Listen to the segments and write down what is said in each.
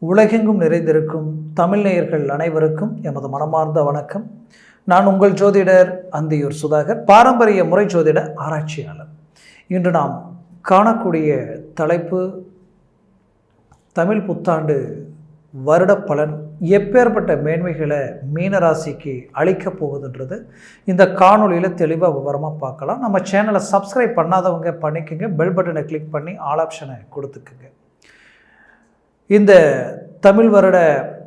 உலகெங்கும் நிறைந்திருக்கும் தமிழ் நேயர்கள் அனைவருக்கும் எமது மனமார்ந்த வணக்கம். நான் உங்கள் ஜோதிடர் அந்தியூர் சுதாகர், பாரம்பரிய முறை ஜோதிட ஆராய்ச்சியாளர். இன்று நாம் காணக்கூடிய தலைப்பு தமிழ் புத்தாண்டு வருட பலன் எப்பேற்பட்ட மேன்மைகளை மீனராசிக்கு அளிக்கப் போகுதுன்றது இந்த காணொலியில் தெளிவாக விவரமாக பார்க்கலாம். நம்ம சேனலை சப்ஸ்கிரைப் பண்ணாதவங்க பண்ணிக்கோங்க, பெல் பட்டனை கிளிக் பண்ணி ஆல் ஆப்ஷனை கொடுத்துக்குங்க. இந்த தமிழ் வருட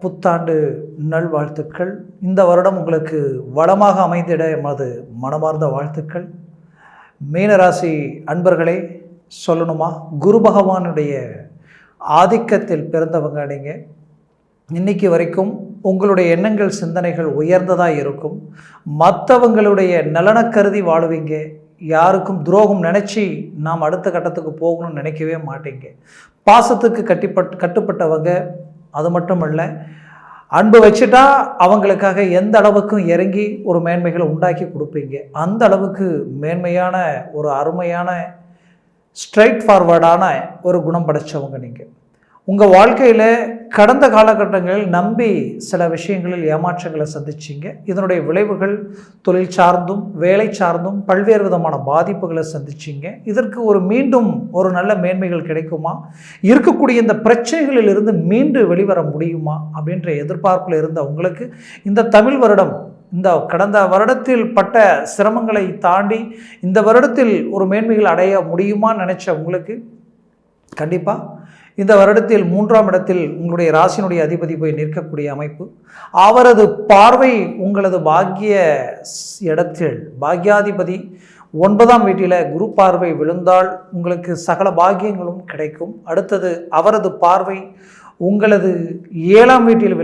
புத்தாண்டு நல்வாழ்த்துக்கள். இந்த வருடம் உங்களுக்கு வளமாக அமைந்திட எமது மனமார்ந்த வாழ்த்துக்கள். மீனராசி அன்பர்களே, சொல்லணுமா, குரு பகவானுடைய ஆதிக்கத்தில் பிறந்தவங்க நீங்கள். இன்னைக்கு வரைக்கும் உங்களுடைய எண்ணங்கள் சிந்தனைகள் உயர்ந்ததாக இருக்கும். மற்றவங்களுடைய நலனை கருதி வாழுவீங்க. யாருக்கும் துரோகம் நினச்சி நாம் அடுத்த கட்டத்துக்கு போகணும்னு நினைக்கவே மாட்டீங்க. பாசத்துக்கு கட்டுப்பட்டவங்க. அது மட்டும் இல்லை, அன்பு வச்சுட்டா அவங்களுக்காக எந்த அளவுக்கும் இறங்கி ஒரு மேன்மைகளை உண்டாக்கி கொடுப்பீங்க. அந்த அளவுக்கு மேன்மையான ஒரு அருமையான ஸ்ட்ரைட் ஃபார்வர்டான ஒரு குணம் படைச்சவங்க நீங்கள். உங்கள் வாழ்க்கையில் கடந்த காலகட்டங்களில் நம்பி சில விஷயங்களில் ஏமாற்றங்களை சந்திச்சிங்க. இதனுடைய விளைவுகள் தொழில் சார்ந்தும் வேலை சார்ந்தும் பல்வேறு விதமான பாதிப்புகளை சந்திச்சிங்க. இதற்கு மீண்டும் ஒரு நல்ல மேன்மைகள் கிடைக்குமா, இருக்கக்கூடிய இந்த பிரச்சனைகளில் இருந்து மீண்டு வெளிவர முடியுமா அப்படின்ற எதிர்பார்ப்பில் இருந்த உங்களுக்கு இந்த தமிழ் வருடம், இந்த கடந்த வருடத்தில் பட்ட சிரமங்களை தாண்டி இந்த வருடத்தில் ஒரு மேன்மைகள் அடைய முடியுமான்னு நினச்ச உங்களுக்கு கண்டிப்பாக இந்த வருடத்தில் 3ஆம் இடத்தில் உங்களுடைய ராசியினுடைய அதிபதி போய் நிற்கக்கூடிய அமைப்பு. அவரது பார்வை உங்களது பாக்கிய இடத்தில், பாக்யாதிபதி 9ஆம் வீட்டில் குரு பார்வை விழுந்தால் உங்களுக்கு சகல பாக்கியங்களும் கிடைக்கும். அடுத்தது அவரது பார்வை உங்களது 7ஆம் வீட்டில்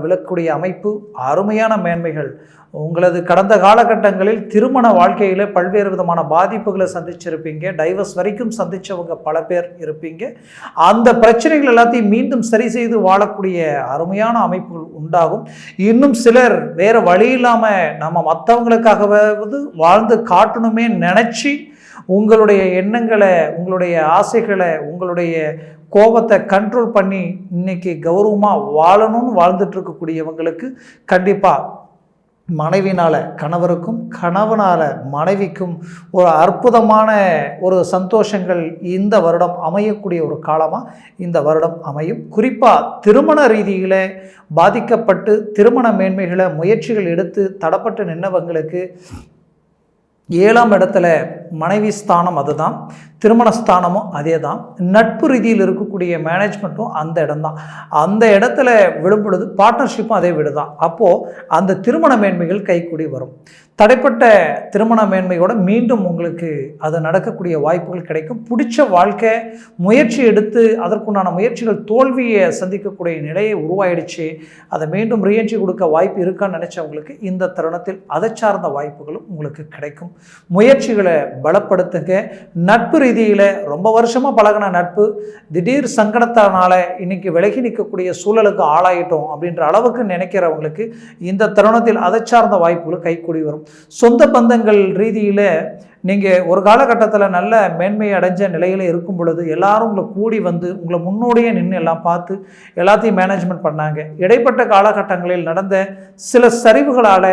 விழக்கூடிய அமைப்பு. அருமையான மேன்மைகள். உங்களது கடந்த காலகட்டங்களில் திருமண வாழ்க்கையில் பல்வேறு விதமான பாதிப்புகளை சந்திச்சிருப்பீங்க. டைவர்ஸ் வரைக்கும் சந்தித்தவங்க பல பேர் இருப்பீங்க. அந்த பிரச்சனைகள் எல்லாத்தையும் மீண்டும் சரி செய்து வாழக்கூடிய அருமையான அமைப்புகள் உண்டாகும். இன்னும் சிலர் வேறு வழி இல்லாமல் நம்ம மற்றவங்களுக்காகவாவது வாழ்ந்து காட்டணுமே நினச்சி உங்களுடைய எண்ணங்களை, உங்களுடைய ஆசைகளை, உங்களுடைய கோபத்தை கண்ட்ரோல் பண்ணி இன்னைக்கு கௌரவமாக வாழணும்னு வாழ்ந்துட்டு இருக்கக்கூடியவங்களுக்கு கண்டிப்பாக மனைவினால் கணவருக்கும் கணவனால் மனைவிக்கும் ஒரு அற்புதமான ஒரு சந்தோஷங்கள் இந்த வருடம் அமையக்கூடிய ஒரு காலமாக இந்த வருடம் அமையும். குறிப்பாக திருமண ரீதியில் பாதிக்கப்பட்டு திருமண மேன்மைகளை முயற்சிகள் எடுத்து தடப்பட்டு நின்றவங்களுக்கு 7ஆம் இடத்துல மனைவி ஸ்தானம் அதுதான், திருமண ஸ்தானமும் அதே தான், நட்பு ரீதியில் இருக்கக்கூடிய மேனேஜ்மெண்ட்டும் அந்த இடம்தான். அந்த இடத்துல விழும்பொழுது பார்ட்னர்ஷிப்பும் அதே வீடு தான். அப்போது அந்த திருமண மேன்மைகள் கைக்கூடி வரும். தடைப்பட்ட திருமண மேன்மையோட மீண்டும் உங்களுக்கு அது நடக்கக்கூடிய வாய்ப்புகள் கிடைக்கும். பிடிச்ச வாழ்க்கை முயற்சி எடுத்து அதற்குண்டான முயற்சிகள் தோல்வியை சந்திக்கக்கூடிய நிலையை உருவாயிடுச்சு. அதை மீண்டும் ரீஎன்ட்ரி கொடுக்க வாய்ப்பு இருக்கான்னு நினச்சவங்களுக்கு இந்த தருணத்தில் அதை சார்ந்த வாய்ப்புகளும் உங்களுக்கு கிடைக்கும். முயற்சிகளை பலப்படுத்துங்க. நட்பு ரீதியில் ரொம்ப வருஷமாக பழகின நட்பு திடீர் சங்கடத்தினால இன்னைக்கு விலகி நிற்கக்கூடிய சூழலுக்கு ஆளாயிட்டோம் அப்படின்ற அளவுக்கு நினைக்கிறவங்களுக்கு இந்த தருணத்தில் அதை சார்ந்த வாய்ப்புகள் கைக்கூடி வரும். சொந்த பந்தங்கள் ரீதியில் நீங்கள் ஒரு காலகட்டத்தில் நல்ல மேன்மை அடைஞ்ச நிலையில் இருக்கும் பொழுது எல்லாரும் உங்களை கூடி வந்து உங்களை முன்னோடியே நின்று எல்லாம் பார்த்து எல்லாத்தையும் மேனேஜ்மெண்ட் பண்ணாங்க. இடைப்பட்ட காலகட்டங்களில் நடந்த சில சரிவுகளால்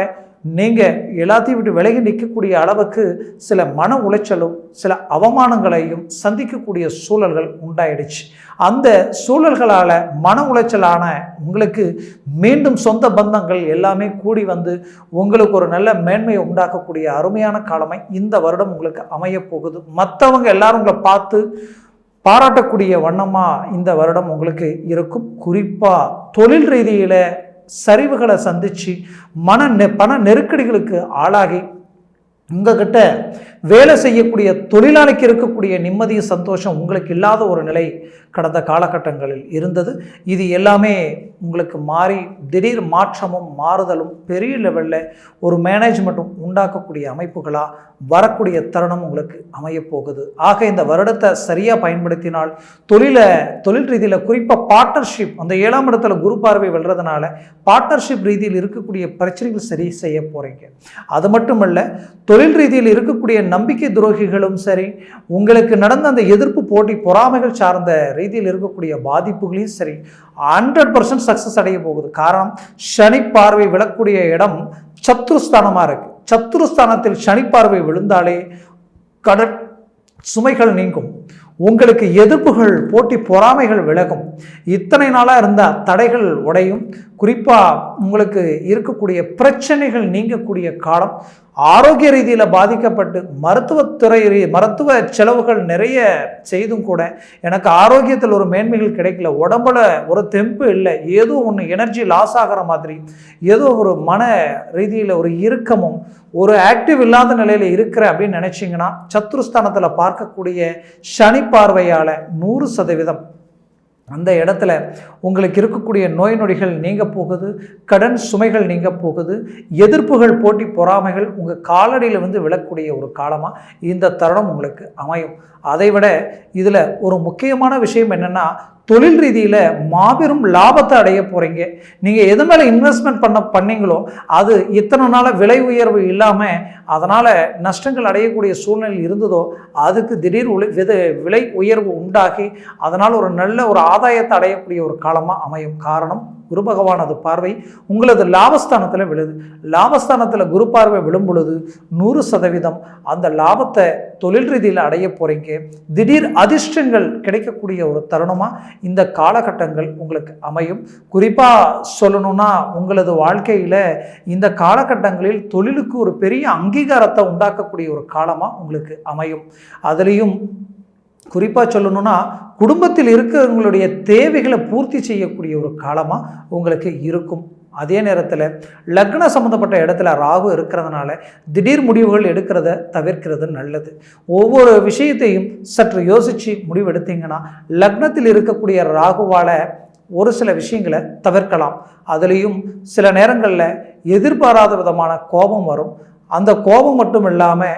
நீங்கள் எல்லாத்தையும் விட்டு விலகி நிற்கக்கூடிய அளவுக்கு சில மன உளைச்சலும் சில அவமானங்களையும் சந்திக்கக்கூடிய சூழல்கள் உண்டாயிடுச்சு. அந்த சூழல்களால் மன உளைச்சலான உங்களுக்கு மீண்டும் சொந்த பந்தங்கள் எல்லாமே கூடி வந்து உங்களுக்கு ஒரு நல்ல மேன்மையை உண்டாக்கக்கூடிய அருமையான காலமை இந்த வருடம் உங்களுக்கு அமையப் போகுது. மற்றவங்க எல்லாரும் உங்களை பார்த்து பாராட்டக்கூடிய வண்ணமாக இந்த வருடம் உங்களுக்கு இருக்கும். குறிப்பாக தொழில் ரீதியில் சரிவுகளை சந்தித்து பண நெருக்கடிகளுக்கு ஆளாகி உங்ககிட்ட வேலை செய்யக்கூடிய தொழிலாளிக்கு இருக்கக்கூடிய நிம்மதி சந்தோஷம் உங்களுக்கு இல்லாத ஒரு நிலை கடந்த காலகட்டங்களில் இருந்தது. இது எல்லாமே உங்களுக்கு மாறி திடீர் மாற்றமும் மாறுதலும் பெரிய லெவலில் ஒரு மேனேஜ்மெண்ட்டும் உண்டாக்கக்கூடிய அமைப்புகளாக வரக்கூடிய தருணம் உங்களுக்கு அமையப்போகுது. ஆக இந்த வருடத்தை சரியாக பயன்படுத்தினால் தொழில் ரீதியில் குறிப்பாக பார்ட்னர்ஷிப், அந்த 7ஆம் இடத்துல குரு பார்வை வெல்றதுனால பார்ட்னர்ஷிப் ரீதியில் இருக்கக்கூடிய பிரச்சனைகள் சரி செய்ய போகிறீங்க. அது மட்டுமல்ல, தொழில் ரீதியில் இருக்கக்கூடிய நம்பிக்கை துரோகிகளும் சரி, உங்களுக்கு நடந்த அந்த எதிர்ப்பு போட்டி பொறாமைகள் சார்ந்த ரீதியில் இருக்கக்கூடிய பாதிப்புகளையும் சரி 100% சக்ஸஸ் அடைய போகுது. காரணம், சனி பார்வை விழக்கூடிய இடம் சத்ருஸ்தானமாக இருக்கு. சத்ருஸ்தானத்தில் சனி பார்வை விழுந்தாலே கடன் சுமைகள் நீங்கும், உங்களுக்கு எதிர்ப்புகள் போட்டி பொறாமைகள் விலகும், இத்தனை நாளாக இருந்த தடைகள் உடையும், குறிப்பாக உங்களுக்கு இருக்கக்கூடிய பிரச்சனைகள் நீங்கக்கூடிய காலம். ஆரோக்கிய ரீதியில் பாதிக்கப்பட்டு மருத்துவ செலவுகள் நிறைய செய்தும் கூட எனக்கு ஆரோக்கியத்தில் ஒரு மேன்மைகள் கிடைக்கல, உடம்புல ஒரு தெம்பு இல்லை, ஏதோ ஒன்று எனர்ஜி லாஸ் ஆகிற மாதிரி, ஏதோ ஒரு மன ரீதியில் ஒரு இறுக்கமும் ஒரு ஆக்டிவ் இல்லாத நிலையில் இருக்கிற அப்படின்னு நினச்சிங்கன்னா சத்ருஸ்தானத்தில் பார்க்கக்கூடிய சனி பார்வையால் 100% அந்த இடத்துல உங்களுக்கு இருக்கக்கூடிய நோய் நொடிகள் நீங்க போகுது, கடன் சுமைகள் நீங்க போகுது, எதிர்ப்புகள் போட்டி பொறாமைகள் உங்கள் காலடியில் விழக்கூடிய ஒரு காலமாக இந்த தருணம் உங்களுக்கு அமையும். அதைவிட இதில் ஒரு முக்கியமான விஷயம் என்னென்னா, தொழில் ரீதியில் மாபெரும் லாபத்தை அடைய போகிறீங்க. நீங்கள் எது மேலே இன்வெஸ்ட்மெண்ட் பண்ணீங்களோ அது இத்தனை நாளாக விலை உயர்வு இல்லாமல் அதனால் நஷ்டங்கள் அடையக்கூடிய சூழ்நிலை இருந்ததோ அதுக்கு திடீர் விலை உயர்வு உண்டாகி அதனால் ஒரு நல்ல ஒரு ஆதாயத்தை அடையக்கூடிய ஒரு காலமாக அமையும். காரணம், குரு பகவானது பார்வை உங்களது லாபஸ்தானத்தில் விழுது. லாபஸ்தானத்தில் குரு பார்வை விழும் பொழுது 100% அந்த லாபத்தை தொழில் ரீதியில் அடைய போகிறீங்க. திடீர் அதிர்ஷ்டங்கள் கிடைக்கக்கூடிய ஒரு தருணமாக இந்த காலகட்டங்கள் உங்களுக்கு அமையும். குறிப்பாக சொல்லணும்னா உங்களது வாழ்க்கையில் இந்த காலகட்டங்களில் தொழிலுக்கு ஒரு பெரிய அங்கீகாரத்தை உண்டாக்கக்கூடிய ஒரு காலமாக உங்களுக்கு அமையும். அதுலேயும் குறிப்பாக சொல்லணும்னா குடும்பத்தில் இருக்கிறவங்களுடைய தேவைகளை பூர்த்தி செய்யக்கூடிய ஒரு காலமாக உங்களுக்கு இருக்கும். அதே நேரத்தில் லக்ன சம்மந்தப்பட்ட இடத்துல ராகு இருக்கிறதுனால திடீர் முடிவுகள் எடுக்கிறத தவிர்க்கிறது நல்லது. ஒவ்வொரு விஷயத்தையும் சற்று யோசித்து முடிவெடுத்தீங்கன்னா லக்னத்தில் இருக்கக்கூடிய ராகுவால் ஒரு சில விஷயங்களை தவிர்க்கலாம். அதுலேயும் சில நேரங்களில் எதிர்பாராத விதமான கோபம் வரும். அந்த கோபம் மட்டும் இல்லாமல்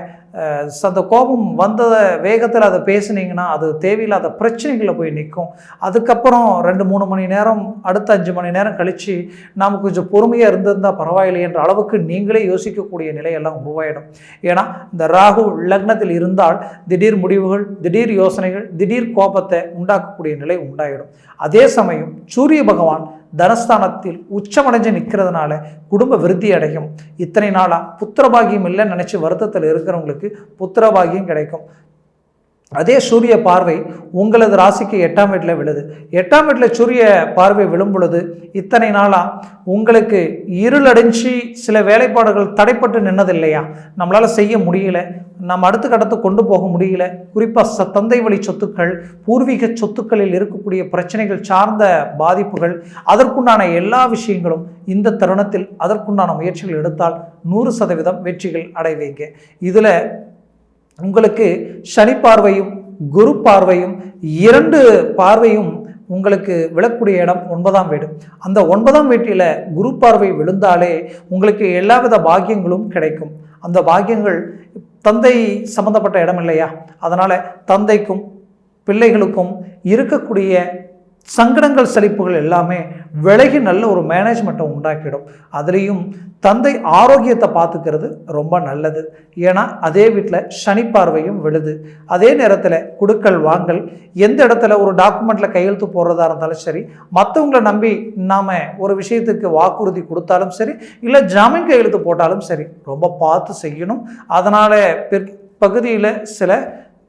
அந்த கோபம் வந்த வேகத்தில் அதை பேசுனீங்கன்னா அது தேவையில்லாத பிரச்சனைகளில் போய் நிற்கும். அதுக்கப்புறம் 2-3 மணி நேரம் அடுத்த 5 மணி நேரம் கழித்து நாம் கொஞ்சம் பொறுமையாக இருந்திருந்தால் பரவாயில்லை என்ற அளவுக்கு நீங்களே யோசிக்கக்கூடிய நிலையெல்லாம் உருவாயிடும். ஏன்னா இந்த ராகு லக்னத்தில் இருந்தால் திடீர் முடிவுகள், திடீர் யோசனைகள், திடீர் கோபத்தை உண்டாக்கக்கூடிய நிலை உண்டாயிடும். அதே சமயம் சூரிய பகவான் தனஸ்தானத்தில் உச்சமடைஞ்சு நிற்கிறதுனால குடும்ப விருத்தி அடையும். இத்தனை நாளாக புத்திரபாகியம் இல்லைன்னு நினச்சி வருத்தத்தில் இருக்கிறவங்களுக்கு புத்திரபாகியம் கிடைக்கும். அதே சூரிய பார்வை உங்களது ராசிக்கு 8ஆம் வீட்டில் விழுது. 8ஆம் வீட்டில் சூரிய பார்வை விழும் பொழுது இத்தனை நாளாக உங்களுக்கு இருளடைஞ்சி சில வேலைப்பாடுகள் தடைப்பட்டு நின்னது இல்லையா, நம்மளால் செய்ய முடியல, நம்ம அடுத்த கட்டத்தை கொண்டு போக முடியல. குறிப்பாக தந்தை வழி சொத்துக்கள், பூர்வீக சொத்துக்களில் இருக்கக்கூடிய பிரச்சனைகள் சார்ந்த பாதிப்புகள், அதற்குண்டான எல்லா விஷயங்களும் இந்த தருணத்தில் அதற்குண்டான முயற்சிகள் எடுத்தால் 100% வெற்றிகள் அடைவீங்க. இதில் உங்களுக்கு சனி பார்வையும் குரு பார்வையும் 2 பார்வையும் உங்களுக்கு விழக்கூடிய இடம் 9ஆம் வீடு. அந்த 9ஆம் வீட்டில் குரு பார்வை விழுந்தாலே உங்களுக்கு எல்லாவித பாக்கியங்களும் கிடைக்கும். அந்த பாக்கியங்கள் தந்தை சம்பந்தப்பட்ட இடம் இல்லையா, அதனால் தந்தைக்கும் பிள்ளைகளுக்கும் இருக்கக்கூடிய சங்கடங்கள் செழிப்புகள் எல்லாமே விலகி நல்ல ஒரு மேனேஜ்மெண்ட்டை உண்டாக்கிடும். அதுலேயும் தந்தை ஆரோக்கியத்தை பார்த்துக்கிறது ரொம்ப நல்லது. ஏன்னா அதே வீட்டில் சனி பார்வையும் விழுது. அதே நேரத்தில் கொடுக்கல் வாங்கல், எந்த இடத்துல ஒரு டாக்குமெண்ட்டில் கையெழுத்து போடுறதா இருந்தாலும் சரி, மற்றவங்களை நம்பி நாம் ஒரு விஷயத்துக்கு வாக்குறுதி கொடுத்தாலும் சரி, இல்லை ஜாமீன் கையெழுத்து போட்டாலும் சரி, ரொம்ப பார்த்து செய்யணும். அதனால் பிற்பகுதியில் சில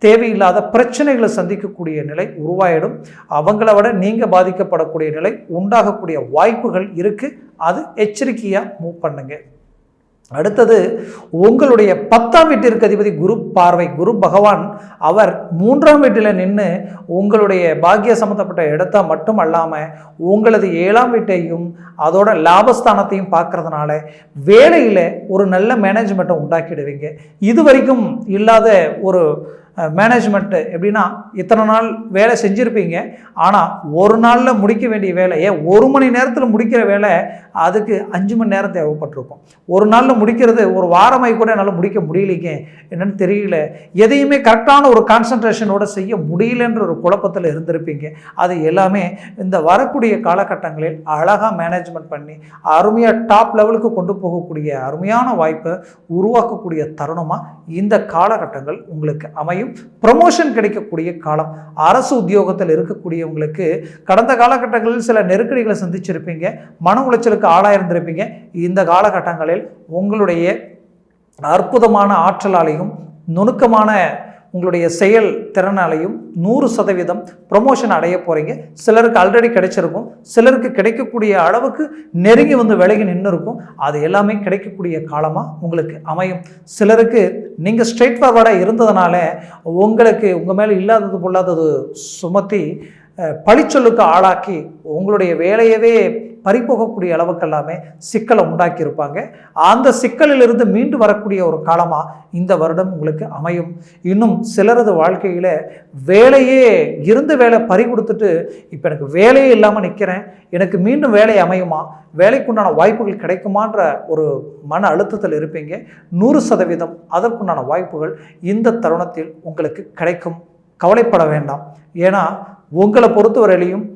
தேவையில்லாத பிரச்சனைகளை சந்திக்கக்கூடிய நிலை உருவாயிடும். அவங்கள விட நீங்கள் பாதிக்கப்படக்கூடிய நிலை உண்டாகக்கூடிய வாய்ப்புகள் இருக்குது. அது எச்சரிக்கையாக மூவ் பண்ணுங்க. அடுத்தது உங்களுடைய 10ஆம் வீட்டிற்கு அதிபதி குரு பார்வை. குரு பகவான் அவர் 3ஆம் வீட்டில் நின்று உங்களுடைய பாக்கிய சம்மந்தப்பட்ட இடத்த மட்டும் அல்லாமல் உங்களது 7ஆம் வீட்டையும் அதோட லாபஸ்தானத்தையும் பார்க்கறதுனால வேலையில் ஒரு நல்ல மேனேஜ்மெண்ட்டை உண்டாக்கிடுவீங்க. இது வரைக்கும் இல்லாத ஒரு மேனேஜ்மெண்ட்டு எப்படின்னா இத்தனை நாள் வேலை செஞ்சுருப்பீங்க, ஆனால் ஒரு நாளில் முடிக்க வேண்டிய வேலை, ஒரு மணி நேரத்தில் முடிக்கிற வேலை அதுக்கு 5 மணி நேரம் தேவைப்பட்டிருக்கும். ஒரு நாளில் முடிக்கிறது ஒரு வாரமாய் கூட என்னால் முடிக்க முடியலைங்க, என்னென்னு தெரியல, எதையுமே கரெக்டான ஒரு கான்சன்ட்ரேஷனோடு செய்ய முடியலன்ற ஒரு குழப்பத்தில் இருந்திருப்பீங்க. அது எல்லாமே இந்த வரக்கூடிய காலகட்டங்களில் அழகாக மேனேஜ்மெண்ட் பண்ணி அருமையாக டாப் லெவலுக்கு கொண்டு போகக்கூடிய அருமையான வாய்ப்பை உருவாக்கக்கூடிய தருணமாக இந்த காலகட்டங்கள் உங்களுக்கு அமையும். ப்ரமோஷன் கிடைக்கக்கூடிய காலம். அரசு உத்தியோகத்தில் இருக்கக்கூடியவங்களுக்கு கடந்த காலகட்டங்களில் சில நெருக்கடிகளை சந்திச்சிருப்பீங்க, மன உளைச்சலுக்கு ஆளாயிருந்திருப்பீங்க. இந்த காலகட்டங்களில் உங்களுடைய அற்புதமான ஆற்றலாலையும் நுணுக்கமான உங்களுடைய செயல் திறனாலையும் 100% ப்ரொமோஷன் அடைய போகிறீங்க. சிலருக்கு ஆல்ரெடி கிடைச்சிருக்கும், சிலருக்கு கிடைக்கக்கூடிய அளவுக்கு நெருங்கி வந்து விலகி நின்று இருக்கும். அது எல்லாமே கிடைக்கக்கூடிய காலமாக உங்களுக்கு அமையும். சிலருக்கு நீங்கள் ஸ்ட்ரெயிட் ஃபார்வர்டாக இருந்ததுனால உங்களுக்கு உங்கள் மேலே இல்லாதது பொல்லாதது சுமத்தி பழிச்சொல்லுக்கு ஆளாக்கி உங்களுடைய வேலையவே பறிபோகக்கூடிய அளவுக்கு எல்லாமே சிக்கலை உண்டாக்கியிருப்பாங்க. அந்த சிக்கலிலிருந்து மீண்டு வரக்கூடிய ஒரு காலமாக இந்த வருடம் உங்களுக்கு அமையும். இன்னும் சிலரது வாழ்க்கையில் வேலையே இருந்த வேலை பறி கொடுத்துட்டு இப்போ எனக்கு வேலையே இல்லாமல் நிற்கிறேன், எனக்கு மீண்டும் வேலை அமையுமா, வேலைக்குண்டான வாய்ப்புகள் கிடைக்குமான்ற ஒரு மன அழுத்தத்தில் இருப்பீங்க. 100% அதற்குண்டான வாய்ப்புகள் இந்த தருணத்தில் உங்களுக்கு கிடைக்கும். கவலைப்பட வேண்டாம். ஏன்னா உங்களை பொறுத்தவரையிலையும்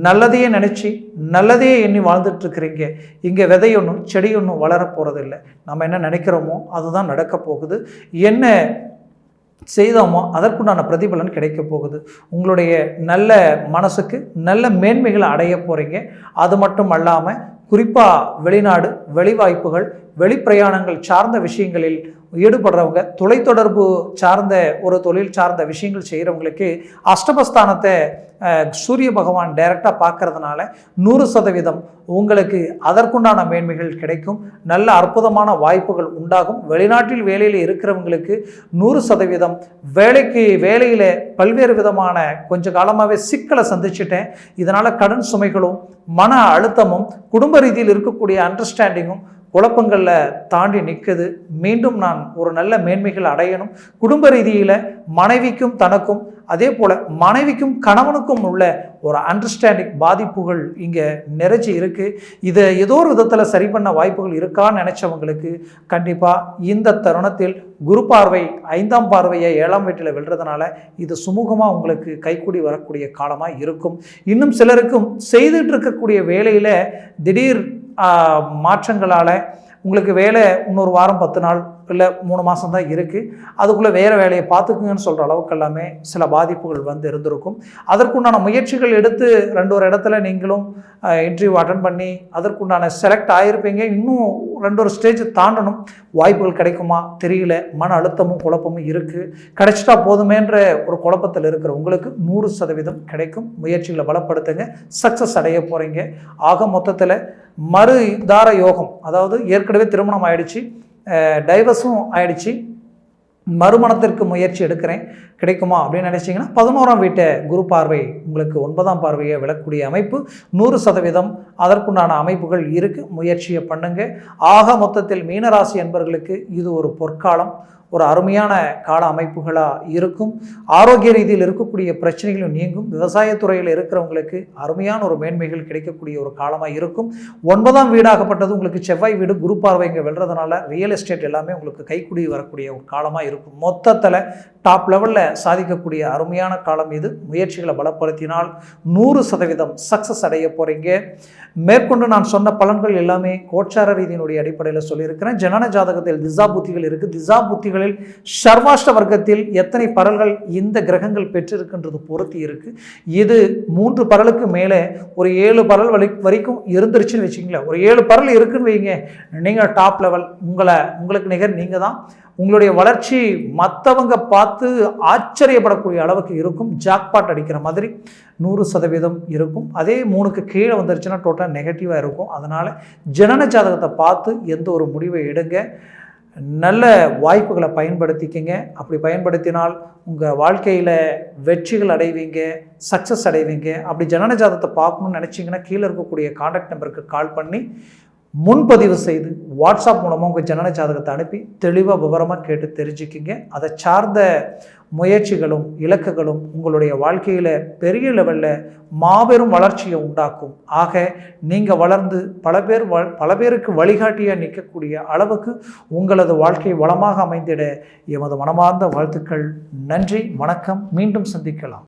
நல்லதையே நினச்சி நல்லதையே எண்ணி வாழ்ந்துட்டுருக்கிறீங்க. இங்கே விதை ஒன்றும் செடி ஒன்றும் வளர போகிறதில்லை. நம்ம என்ன நினைக்கிறோமோ அதுதான் நடக்க போகுது. என்ன செய்தோமோ அதற்குண்டான பிரதிபலன் கிடைக்க போகுது. உங்களுடைய நல்ல மனசுக்கு நல்ல மேன்மைகளை அடைய போகிறீங்க. அது மட்டும் அல்லாமல் குறிப்பாக வெளிநாடு, வெளிவாய்ப்புகள், வெளிப்பிரயாணங்கள் சார்ந்த விஷயங்களில் ஈடுபடுறவங்க, தொலைத்தொடர்பு சார்ந்த ஒரு தொழில் சார்ந்த விஷயங்கள் செய்கிறவங்களுக்கு அஷ்டமஸ்தானத்தை சூரிய பகவான் டைரெக்டாக பார்க்கறதுனால 100% உங்களுக்கு அதற்குண்டான மேன்மைகள் கிடைக்கும். நல்ல அற்புதமான வாய்ப்புகள் உண்டாகும். வெளிநாட்டில் வேலையில் இருக்கிறவங்களுக்கு 100% வேலையில் பல்வேறு விதமான கொஞ்ச காலமாகவே சிக்கலை சந்திச்சிட்டேன், இதனால் கடன் சுமைகளும் மன அழுத்தமும் குடும்ப ரீதியில் இருக்கக்கூடிய அண்டர்ஸ்டாண்டிங்கும் குழப்பங்களில் தாண்டி நிற்குது. மீண்டும் நான் ஒரு நல்ல மேன்மைகள் அடையணும். குடும்ப ரீதியில் மனைவிக்கும் தனக்கும் அதே போல் மனைவிக்கும் கணவனுக்கும் உள்ள ஒரு அண்டர்ஸ்டாண்டிங் பாதிப்புகள் இங்கே நிறைச்சி இருக்குது. இதை ஏதோ ஒரு விதத்தில் சரி பண்ண வாய்ப்புகள் இருக்கான்னு நினச்சவங்களுக்கு கண்டிப்பாக இந்த தருணத்தில் குரு பார்வை 5ஆம் பார்வையை 7ஆம் வீட்டில் வெல்றதுனால இது சுமூகமாக உங்களுக்கு கைக்கூடி வரக்கூடிய காலமாக இருக்கும். இன்னும் சிலருக்கும் செய்துட்டு இருக்கக்கூடிய வேலையில் திடீர் மாற்றங்களால் உங்களுக்கு வேலை இன்னொரு வாரம் 10 நாள் இல்லை 3 மாதம் தான் இருக்குது, அதுக்குள்ளே வேறு வேலையை பார்த்துக்குங்கன்னு சொல்கிற அளவுக்கு எல்லாமே சில பாதிப்புகள் வந்து இருந்திருக்கும். அதற்குண்டான முயற்சிகள் எடுத்து 2 இடத்துல நீங்களும் இன்டர்வியூ அட்டன் பண்ணி அதற்குண்டான செலக்ட் ஆகிருப்பீங்க. இன்னும் 2 ஸ்டேஜ் தாண்டணும். வாய்ப்புகள் கிடைக்குமா தெரியல. மன அழுத்தமும் குழப்பமும் இருக்குது. கிடைச்சிட்டா போதுமேன்ற ஒரு குழப்பத்தில் இருக்கிற உங்களுக்கு 100% கிடைக்கும். முயற்சிகளை பலப்படுத்துங்க, சக்ஸஸ் அடைய போகிறீங்க. ஆக மொத்தத்தில் மறுதார யோகம், அதாவது ஏற்கனவே திருமணம் ஆயிடுச்சு, டைவர்ஸும் ஆயிடுச்சு, மறுமணத்திற்கு முயற்சி எடுக்கிறேன், கிடைக்குமா அப்படின்னு நினச்சிங்கன்னா 11ஆம் வீட்டை குரு பார்வை உங்களுக்கு 9ஆம் பார்வையை விளக்கக்கூடிய அமைப்பு 100% அதற்குண்டான அமைப்புகள் இருக்குது. முயற்சியை பண்ணுங்க. ஆக மொத்தத்தில் மீனராசி என்பவர்களுக்கு இது ஒரு பொற்காலம், ஒரு அருமையான கால அமைப்புகளாக இருக்கும். ஆரோக்கிய ரீதியில் இருக்கக்கூடிய பிரச்சனைகளும் நீங்கும். விவசாயத்துறையில் இருக்கிறவங்களுக்கு அருமையான ஒரு மேன்மைகள் கிடைக்கக்கூடிய ஒரு காலமாக இருக்கும். 9ஆம் வீடாகப்பட்டது உங்களுக்கு செவ்வாய் வீடு, குரு பார்வை இங்கே வெல்றதுனால ரியல் எஸ்டேட் எல்லாமே உங்களுக்கு கைக்கூடி வரக்கூடிய ஒரு காலமாக இருக்கும். மொத்தத்தில் டாப் லெவலில் சாதிக்கக்கூடிய அருமையான காலம் இது. முயற்சிகளை பலப்படுத்தினால் 100% சக்ஸஸ் அடைய போகிறீங்க. மேற்கொண்டு நான் சொன்ன பலன்கள் எல்லாமே கோச்சார ரீதியினுடைய அடிப்படையில் சொல்லியிருக்கிறேன். ஜனன ஜாதகத்தில் திசா புத்திகள் இருக்குது. திசா புத்திகளில் சர்வாஷ்ட வர்க்கத்தில் எத்தனை பரல்கள் இந்த கிரகங்கள் பெற்றிருக்கின்றது பொறுத்து இருக்குது. இது 3 பரலுக்கு மேலே ஒரு 7 பரல் வரைக்கும் இருந்துருச்சுன்னு வச்சுங்களேன். ஒரு 7 பரல் இருக்குன்னு வைங்க, நீங்கள் டாப் லெவல். உங்களுக்கு நிகர் நீங்கள் தான். உங்களுடைய வளர்ச்சி மற்றவங்க பார்த்து ஆச்சரியப்படக்கூடிய அளவுக்கு இருக்கும். ஜாக்பாட் அடிக்கிற மாதிரி 100% இருக்கும். அதே 3க்கு கீழே வந்துருச்சுன்னா டோட்டலாக நெகட்டிவாக இருக்கும். அதனால் ஜனன ஜாதகத்தை பார்த்து எந்த ஒரு முடிவை எடுங்க. நல்ல வாய்ப்புகளை பயன்படுத்திக்கங்க. அப்படி பயன்படுத்தினால் உங்கள் வாழ்க்கையில் வெற்றிகள் அடைவீங்க, சக்ஸஸ் அடைவீங்க. அப்படி ஜனன ஜாதகத்தை பார்க்கணும்னு நினச்சிங்கன்னா கீழே இருக்கக்கூடிய கான்டாக்ட் நம்பருக்கு கால் பண்ணி முன்பதிவு செய்து வாட்ஸ்அப் மூலமாக உங்கள் ஜனன ஜாதகத்தை அனுப்பி தெளிவாக விவரமாக கேட்டு தெரிஞ்சுக்கிங்க. அதை சார்ந்த முயற்சிகளும் இலக்குகளும் உங்களுடைய வாழ்க்கையில் பெரிய லெவலில் மாபெரும் வளர்ச்சியை உண்டாக்கும். ஆக நீங்கள் வளர்ந்து பல பேருக்கு வழிகாட்டியாக நிற்கக்கூடிய அளவுக்கு உங்களது வாழ்க்கை வளமாக அமைந்திட எமது மனமார்ந்த வாழ்த்துக்கள். நன்றி, வணக்கம். மீண்டும் சந்திக்கலாம்.